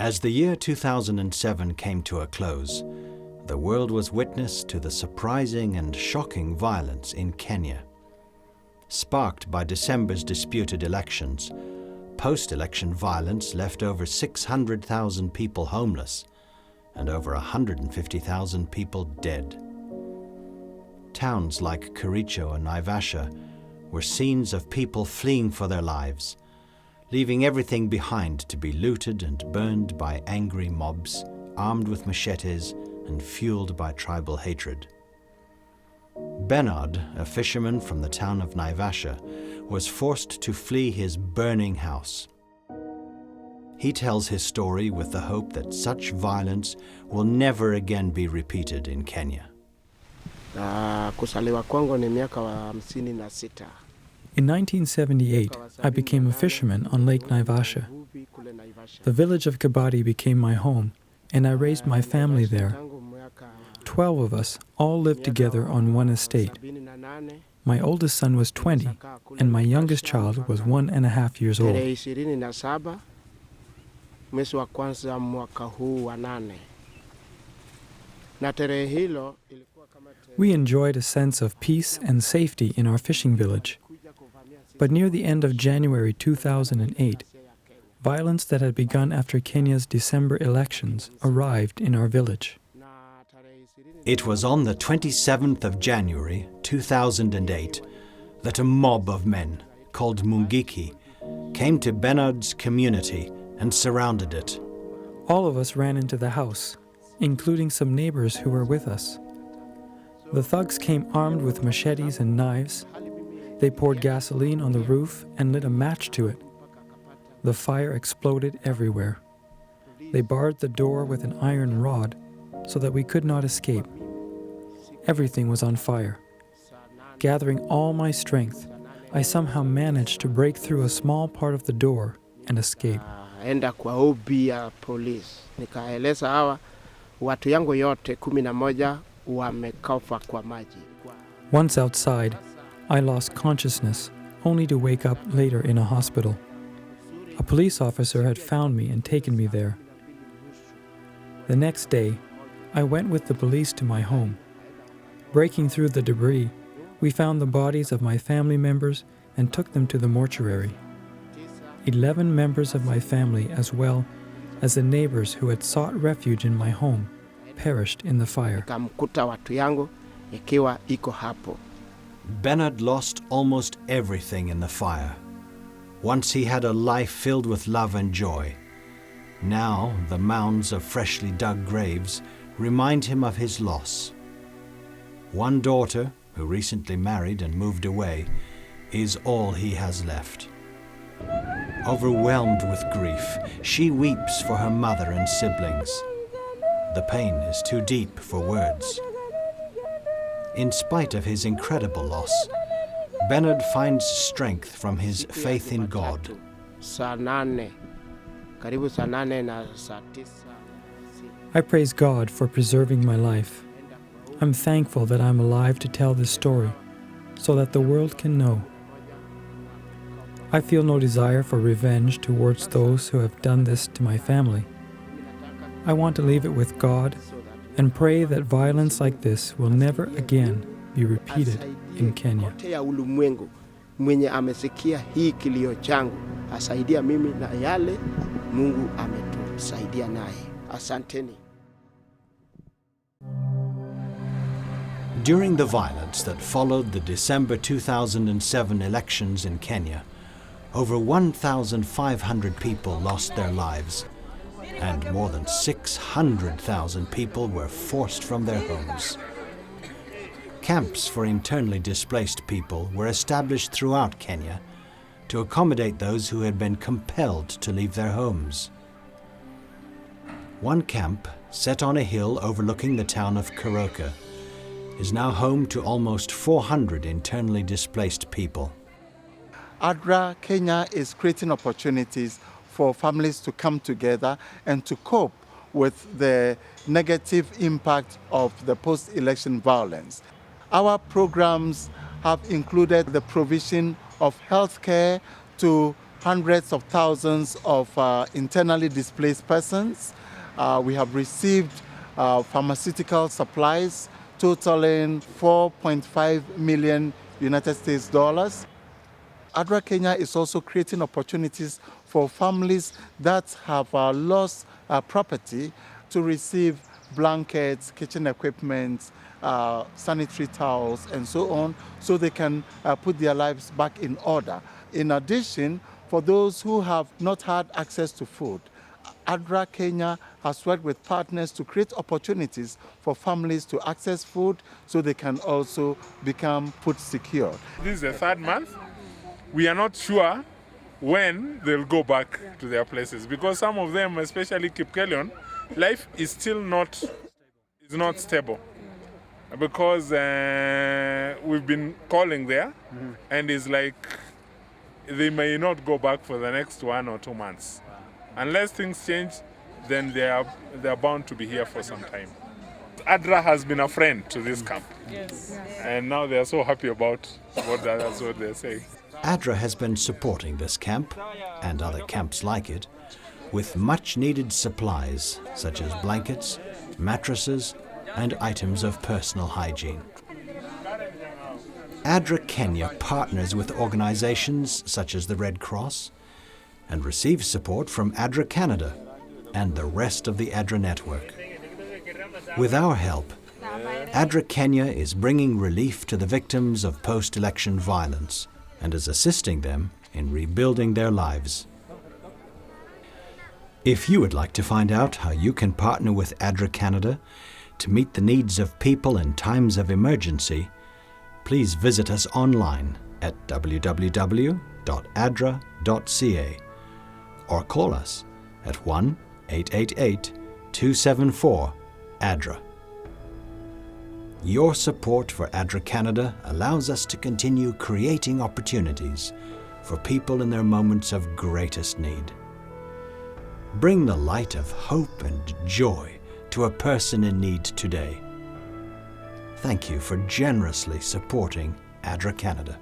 As the year 2007 came to a close, the world was witness to the surprising and shocking violence in Kenya. Sparked by December's disputed elections, post-election violence left over 600,000 people homeless and over 150,000 people dead. Towns like Kericho and Naivasha were scenes of people fleeing for their lives, leaving everything behind to be looted and burned by angry mobs, armed with machetes and fueled by tribal hatred. Bernard, a fisherman from the town of Naivasha, was forced to flee his burning house. He tells his story with the hope that such violence will never again be repeated in Kenya. Kusaliwa kwangu ni miaka wa 56. In 1978, I became a fisherman on Lake Naivasha. The village of Kabadi became my home, and I raised my family there. 12 of us all lived together on one estate. My oldest son was 20, and my youngest child was 1.5 years old. We enjoyed a sense of peace and safety in our fishing village. But near the end of January 2008, violence that had begun after Kenya's December elections arrived in our village. It was on the 27th of January 2008 that a mob of men, called Mungiki, came to Bernard's community and surrounded it. All of us ran into the house, including some neighbors who were with us. The thugs came armed with machetes and knives. They poured gasoline on the roof and lit a match to it. The fire exploded everywhere. They barred the door with an iron rod so that we could not escape. Everything was on fire. Gathering all my strength, I somehow managed to break through a small part of the door and escape. Enda kwa obi ya police. Nikaeleza hawa watu yangu yote 11 wamekufa kwa maji. Once outside, I lost consciousness, only to wake up later in a hospital. A police officer had found me and taken me there. The next day, I went with the police to my home. Breaking through the debris, we found the bodies of my family members and took them to the mortuary. 11 members of my family, as well as the neighbors who had sought refuge in my home, perished in the fire. Bernard lost almost everything in the fire. Once he had a life filled with love and joy. Now the mounds of freshly dug graves remind him of his loss. One daughter, who recently married and moved away, is all he has left. Overwhelmed with grief, she weeps for her mother and siblings. The pain is too deep for words. In spite of his incredible loss, Bernard finds strength from his faith in God. I praise God for preserving my life. I'm thankful that I'm alive to tell this story, so that the world can know. I feel no desire for revenge towards those who have done this to my family. I want to leave it with God and pray that violence like this will never again be repeated in Kenya. Mwenye amesikia hii kilio changu asaidia mimi na yale Mungu ametusaidia naye. Asanteni. During the violence that followed the December 2007 elections in Kenya, over 1,500 people lost their lives, and more than 600,000 people were forced from their homes. Camps for internally displaced people were established throughout Kenya to accommodate those who had been compelled to leave their homes. One camp, set on a hill overlooking the town of Kericho, is now home to almost 400 internally displaced people. ADRA Kenya is creating opportunities for families to come together and to cope with the negative impact of the post-election violence. Our programs have included the provision of health care to hundreds of thousands of internally displaced persons. We have received pharmaceutical supplies totaling 4.5 million United States dollars. ADRA Kenya is also creating opportunities for families that have lost property to receive blankets, kitchen equipment, sanitary towels, and so on, so they can put their lives back in order. In addition, for those who have not had access to food, ADRA Kenya has worked with partners to create opportunities for families to access food so they can also become food secure. This is the third month. We are not sure when they'll go back to their places, because some of them, especially Kipkelion, life is still not stable, because we've been calling there, and it's like they may not go back for the next 1 or 2 months. Unless things change, then they are bound to be here for some time. ADRA has been a friend to this camp, and now they are so happy about that's what they're saying. ADRA has been supporting this camp, and other camps like it, with much-needed supplies such as blankets, mattresses, and items of personal hygiene. ADRA Kenya partners with organizations such as the Red Cross and receives support from ADRA Canada and the rest of the ADRA network. With our help, ADRA Kenya is bringing relief to the victims of post-election violence and is assisting them in rebuilding their lives. If you would like to find out how you can partner with ADRA Canada to meet the needs of people in times of emergency, please visit us online at www.adra.ca or call us at 1-888-274-ADRA. Your support for ADRA Canada allows us to continue creating opportunities for people in their moments of greatest need. Bring the light of hope and joy to a person in need today. Thank you for generously supporting ADRA Canada.